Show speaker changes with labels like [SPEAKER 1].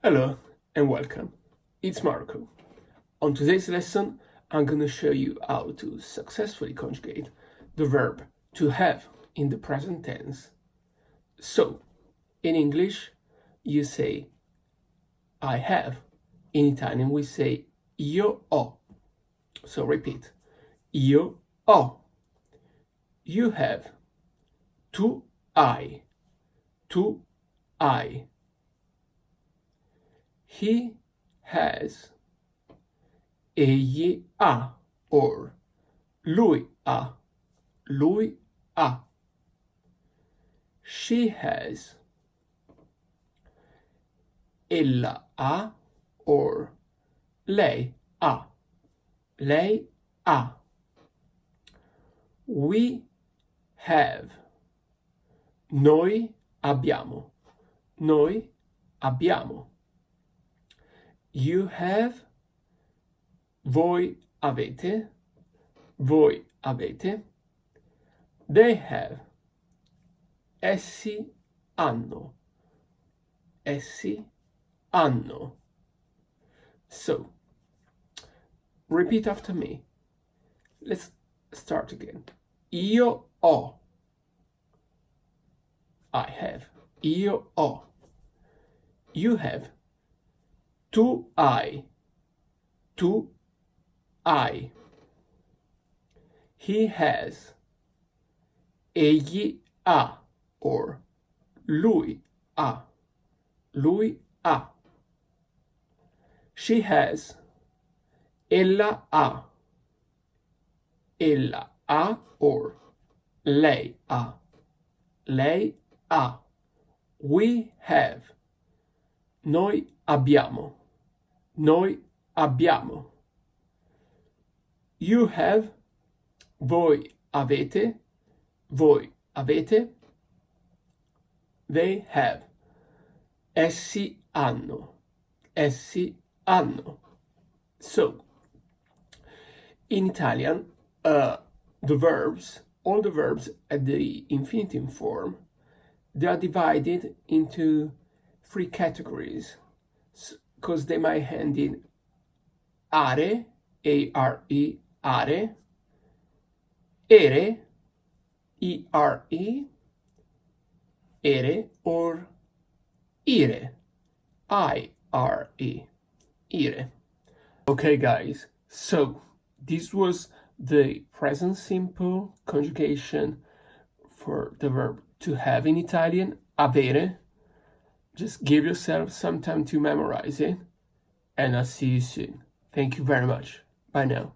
[SPEAKER 1] Hello and welcome. It's Marco. On today's lesson, I'm going to show you how to successfully conjugate the verb to have in the present tense. So, in English, you say I have. In Italian, we say io ho. So repeat. Io ho. You have. Tu hai. Tu hai. He has. Egli ha, or lui ha. Lui ha. She has. Ella ha, or lei ha. Lei ha. We have. Noi abbiamo. Noi abbiamo. You have. Voi avete. Voi avete. They have. Essi hanno. Essi hanno. So, repeat after me. Let's start again. Io ho. I have. Io ho. You have. Tu hai. Tu hai. He has. Egli ha, or lui ha. Lui ha. She has. Ella ha. Ella ha, or lei ha. Lei ha. We have. Noi abbiamo. Noi abbiamo. You have. Voi avete. Voi avete. They have. Essi hanno. Essi hanno. So, in Italian, the verbs, all the verbs at the infinitive form, they are divided into three categories, because they might end in are, A-R-E, are, ere, E-R-E, ere, or ire, I-R-E, ire. Okay guys, so this was the present simple conjugation for the verb to have in Italian, avere. Just give yourself some time to memorize it, and I'll see you soon. Thank you very much. Bye now.